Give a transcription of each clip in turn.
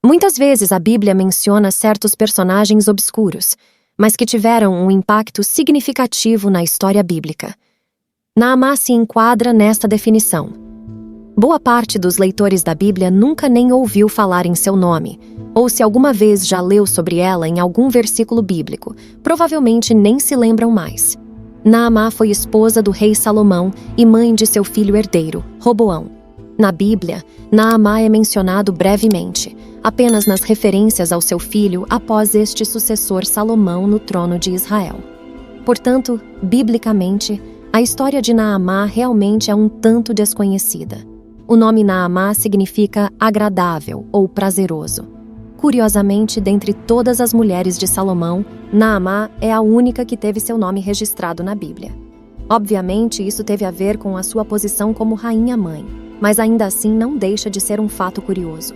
Muitas vezes a Bíblia menciona certos personagens obscuros, mas que tiveram um impacto significativo na história bíblica. Naamá se enquadra nesta definição. Boa parte dos leitores da Bíblia nunca nem ouviu falar em seu nome, ou se alguma vez já leu sobre ela em algum versículo bíblico, provavelmente nem se lembram mais. Naamá foi esposa do rei Salomão e mãe de seu filho herdeiro, Roboão. Na Bíblia, Naamá é mencionado brevemente, apenas nas referências ao seu filho após este sucessor Salomão no trono de Israel. Portanto, biblicamente, a história de Naamá realmente é um tanto desconhecida. O nome Naamá significa agradável ou prazeroso. Curiosamente, dentre todas as mulheres de Salomão, Naamá é a única que teve seu nome registrado na Bíblia. Obviamente, isso teve a ver com a sua posição como rainha-mãe, mas ainda assim não deixa de ser um fato curioso.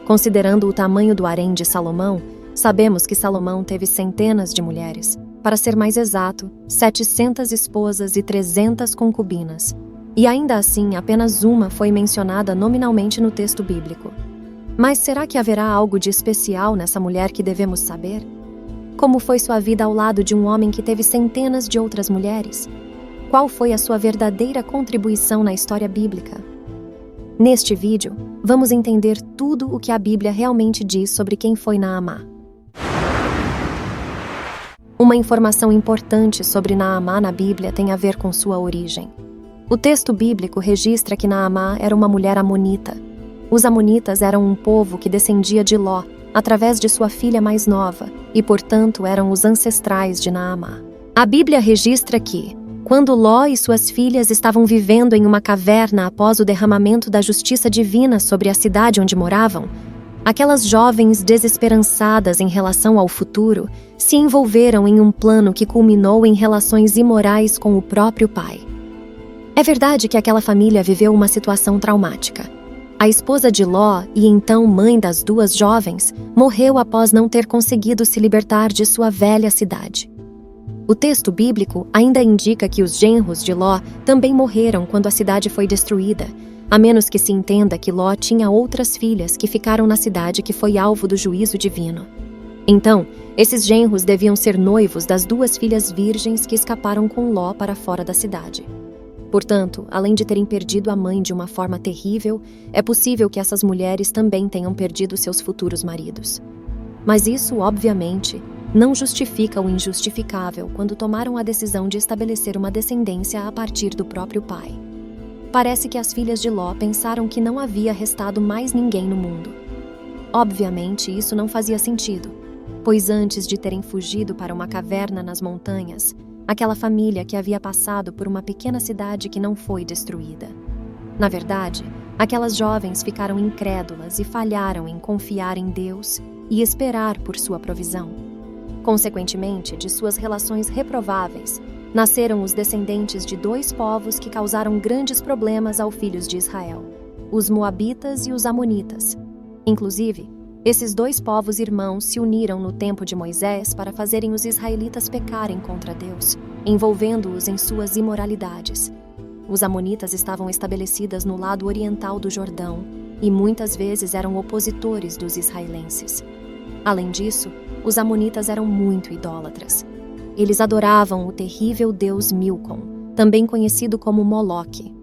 Considerando o tamanho do harém de Salomão, sabemos que Salomão teve centenas de mulheres. Para ser mais exato, 700 esposas e 300 concubinas. E ainda assim, apenas uma foi mencionada nominalmente no texto bíblico. Mas será que haverá algo de especial nessa mulher que devemos saber? Como foi sua vida ao lado de um homem que teve centenas de outras mulheres? Qual foi a sua verdadeira contribuição na história bíblica? Neste vídeo, vamos entender tudo o que a Bíblia realmente diz sobre quem foi Naamá. Uma informação importante sobre Naamá na Bíblia tem a ver com sua origem. O texto bíblico registra que Naamá era uma mulher amonita. Os amonitas eram um povo que descendia de Ló, através de sua filha mais nova, e, portanto, eram os ancestrais de Naamá. A Bíblia registra que, quando Ló e suas filhas estavam vivendo em uma caverna após o derramamento da justiça divina sobre a cidade onde moravam, aquelas jovens desesperançadas em relação ao futuro se envolveram em um plano que culminou em relações imorais com o próprio pai. É verdade que aquela família viveu uma situação traumática. A esposa de Ló, e então mãe das duas jovens, morreu após não ter conseguido se libertar de sua velha cidade. O texto bíblico ainda indica que os genros de Ló também morreram quando a cidade foi destruída, a menos que se entenda que Ló tinha outras filhas que ficaram na cidade que foi alvo do juízo divino. Então, esses genros deviam ser noivos das duas filhas virgens que escaparam com Ló para fora da cidade. Portanto, além de terem perdido a mãe de uma forma terrível, é possível que essas mulheres também tenham perdido seus futuros maridos. Mas isso, obviamente, não justifica o injustificável quando tomaram a decisão de estabelecer uma descendência a partir do próprio pai. Parece que as filhas de Ló pensaram que não havia restado mais ninguém no mundo. Obviamente, isso não fazia sentido, pois antes de terem fugido para uma caverna nas montanhas, aquela família que havia passado por uma pequena cidade que não foi destruída. Na verdade, aquelas jovens ficaram incrédulas e falharam em confiar em Deus e esperar por sua provisão. Consequentemente, de suas relações reprováveis, nasceram os descendentes de dois povos que causaram grandes problemas aos filhos de Israel, os Moabitas e os Amonitas. Inclusive, esses dois povos irmãos se uniram no tempo de Moisés para fazerem os israelitas pecarem contra Deus, envolvendo-os em suas imoralidades. Os amonitas estavam estabelecidos no lado oriental do Jordão e muitas vezes eram opositores dos israelenses. Além disso, os amonitas eram muito idólatras. Eles adoravam o terrível deus Milcom, também conhecido como Moloque.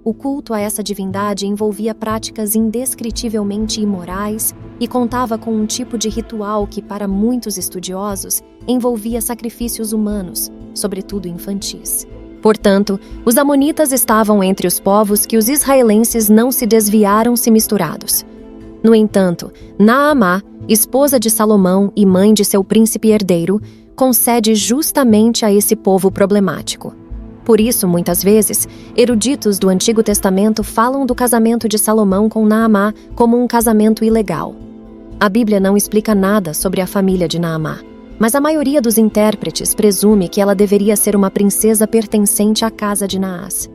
O culto a essa divindade envolvia práticas indescritivelmente imorais e contava com um tipo de ritual que, para muitos estudiosos, envolvia sacrifícios humanos, sobretudo infantis. Portanto, os amonitas estavam entre os povos que os israelenses não se desviaram se misturados. No entanto, Naamá, esposa de Salomão e mãe de seu príncipe herdeiro, concede justamente a esse povo problemático. Por isso, muitas vezes, eruditos do Antigo Testamento falam do casamento de Salomão com Naamá como um casamento ilegal. A Bíblia não explica nada sobre a família de Naamá, mas a maioria dos intérpretes presume que ela deveria ser uma princesa pertencente à casa de Naás.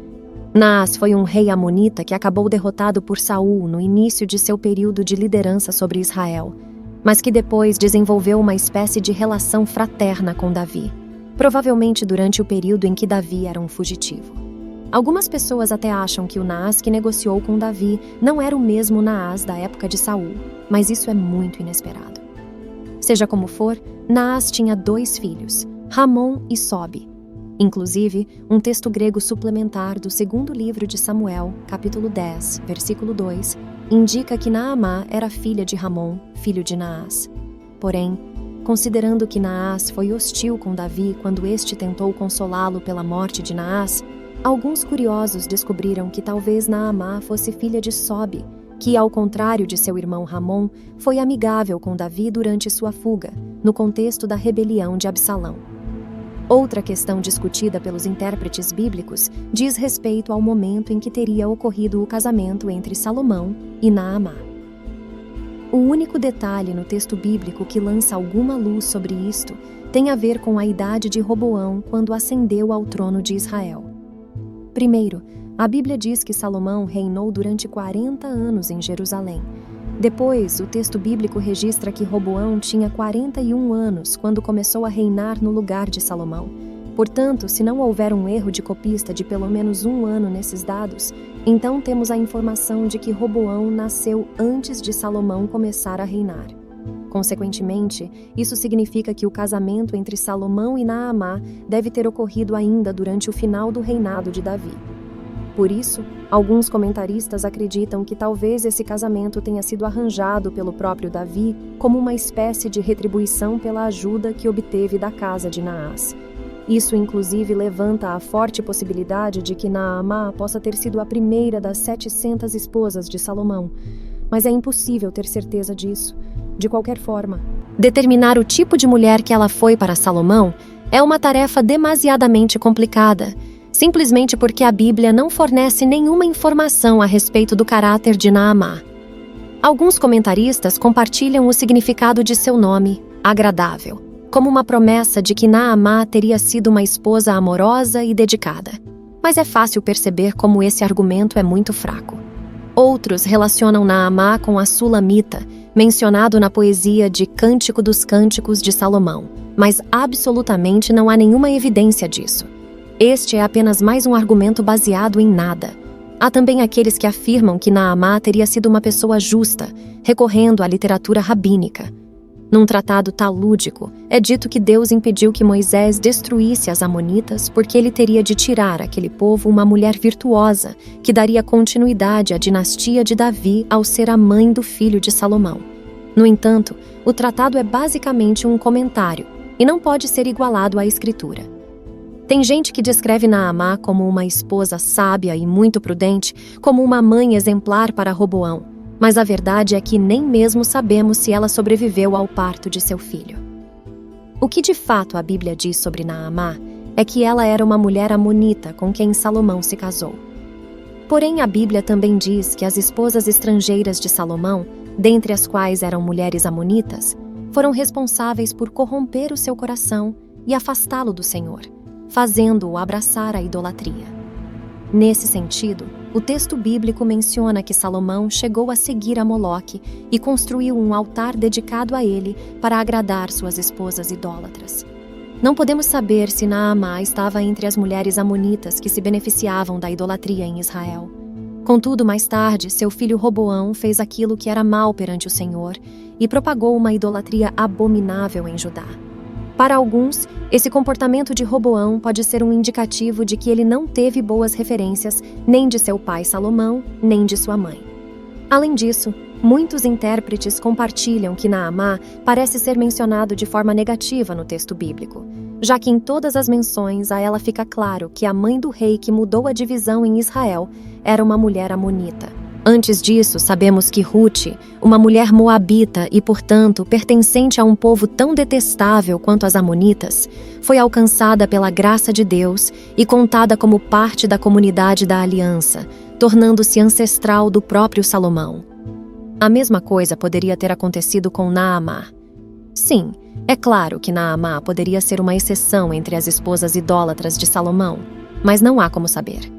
Naás foi um rei amonita que acabou derrotado por Saul no início de seu período de liderança sobre Israel, mas que depois desenvolveu uma espécie de relação fraterna com Davi, provavelmente durante o período em que Davi era um fugitivo. Algumas pessoas até acham que o Naás que negociou com Davi não era o mesmo Naás da época de Saul, mas isso é muito inesperado. Seja como for, Naás tinha 2 filhos, Ramon e Sobe. Inclusive, um texto grego suplementar do 2º livro de Samuel, capítulo 10, versículo 2, indica que Naamá era filha de Ramon, filho de Naás. Porém, considerando que Naás foi hostil com Davi quando este tentou consolá-lo pela morte de Naás, alguns curiosos descobriram que talvez Naamá fosse filha de Sobe, que, ao contrário de seu irmão Ramon, foi amigável com Davi durante sua fuga, no contexto da rebelião de Absalão. Outra questão discutida pelos intérpretes bíblicos diz respeito ao momento em que teria ocorrido o casamento entre Salomão e Naamá. O único detalhe no texto bíblico que lança alguma luz sobre isto tem a ver com a idade de Roboão quando ascendeu ao trono de Israel. Primeiro, a Bíblia diz que Salomão reinou durante 40 anos em Jerusalém. Depois, o texto bíblico registra que Roboão tinha 41 anos quando começou a reinar no lugar de Salomão. Portanto, se não houver um erro de copista de pelo menos 1 ano nesses dados, então temos a informação de que Roboão nasceu antes de Salomão começar a reinar. Consequentemente, isso significa que o casamento entre Salomão e Naamá deve ter ocorrido ainda durante o final do reinado de Davi. Por isso, alguns comentaristas acreditam que talvez esse casamento tenha sido arranjado pelo próprio Davi como uma espécie de retribuição pela ajuda que obteve da casa de Naás. Isso, inclusive, levanta a forte possibilidade de que Naamá possa ter sido a primeira das 700 esposas de Salomão. Mas é impossível ter certeza disso. De qualquer forma, determinar o tipo de mulher que ela foi para Salomão é uma tarefa demasiadamente complicada, simplesmente porque a Bíblia não fornece nenhuma informação a respeito do caráter de Naamá. Alguns comentaristas compartilham o significado de seu nome, agradável, como uma promessa de que Naamá teria sido uma esposa amorosa e dedicada. Mas é fácil perceber como esse argumento é muito fraco. Outros relacionam Naamá com a Sulamita, mencionado na poesia de Cântico dos Cânticos de Salomão, mas absolutamente não há nenhuma evidência disso. Este é apenas mais um argumento baseado em nada. Há também aqueles que afirmam que Naamá teria sido uma pessoa justa, recorrendo à literatura rabínica. Num tratado talúdico, é dito que Deus impediu que Moisés destruísse as amonitas porque ele teria de tirar àquele povo uma mulher virtuosa que daria continuidade à dinastia de Davi ao ser a mãe do filho de Salomão. No entanto, o tratado é basicamente um comentário e não pode ser igualado à escritura. Tem gente que descreve Naamá como uma esposa sábia e muito prudente, como uma mãe exemplar para Roboão, mas a verdade é que nem mesmo sabemos se ela sobreviveu ao parto de seu filho. O que de fato a Bíblia diz sobre Naamá é que ela era uma mulher amonita com quem Salomão se casou. Porém, a Bíblia também diz que as esposas estrangeiras de Salomão, dentre as quais eram mulheres amonitas, foram responsáveis por corromper o seu coração e afastá-lo do Senhor, fazendo-o abraçar a idolatria. Nesse sentido, o texto bíblico menciona que Salomão chegou a seguir a Moloque e construiu um altar dedicado a ele para agradar suas esposas idólatras. Não podemos saber se Naamá estava entre as mulheres amonitas que se beneficiavam da idolatria em Israel. Contudo, mais tarde, seu filho Roboão fez aquilo que era mal perante o Senhor e propagou uma idolatria abominável em Judá. Para alguns, esse comportamento de Roboão pode ser um indicativo de que ele não teve boas referências nem de seu pai Salomão, nem de sua mãe. Além disso, muitos intérpretes compartilham que Naamá parece ser mencionado de forma negativa no texto bíblico, já que em todas as menções a ela fica claro que a mãe do rei que mudou a divisão em Israel era uma mulher amonita. Antes disso, sabemos que Ruth, uma mulher moabita e, portanto, pertencente a um povo tão detestável quanto as amonitas, foi alcançada pela graça de Deus e contada como parte da comunidade da aliança, tornando-se ancestral do próprio Salomão. A mesma coisa poderia ter acontecido com Naamá. Sim, é claro que Naamá poderia ser uma exceção entre as esposas idólatras de Salomão, mas não há como saber.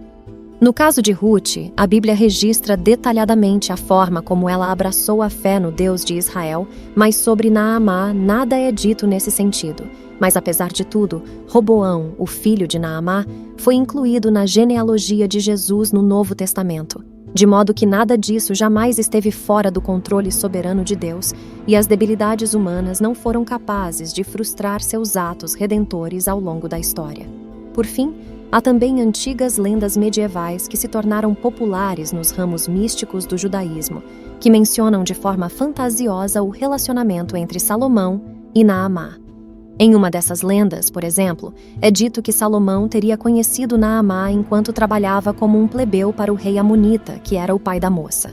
No caso de Ruth, a Bíblia registra detalhadamente a forma como ela abraçou a fé no Deus de Israel, mas sobre Naamá nada é dito nesse sentido. Mas apesar de tudo, Roboão, o filho de Naamá, foi incluído na genealogia de Jesus no Novo Testamento, de modo que nada disso jamais esteve fora do controle soberano de Deus, e as debilidades humanas não foram capazes de frustrar seus atos redentores ao longo da história. Por fim, há também antigas lendas medievais que se tornaram populares nos ramos místicos do judaísmo, que mencionam de forma fantasiosa o relacionamento entre Salomão e Naamá. Em uma dessas lendas, por exemplo, é dito que Salomão teria conhecido Naamá enquanto trabalhava como um plebeu para o rei Amonita, que era o pai da moça.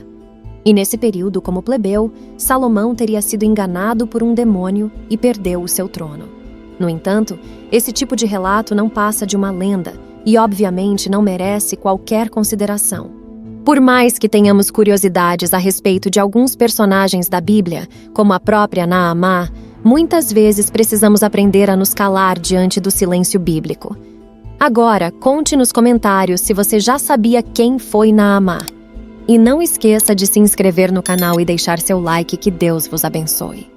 E nesse período, como plebeu, Salomão teria sido enganado por um demônio e perdeu o seu trono. No entanto, esse tipo de relato não passa de uma lenda e, obviamente, não merece qualquer consideração. Por mais que tenhamos curiosidades a respeito de alguns personagens da Bíblia, como a própria Naamá, muitas vezes precisamos aprender a nos calar diante do silêncio bíblico. Agora, conte nos comentários se você já sabia quem foi Naamá. E não esqueça de se inscrever no canal e deixar seu like, que Deus vos abençoe.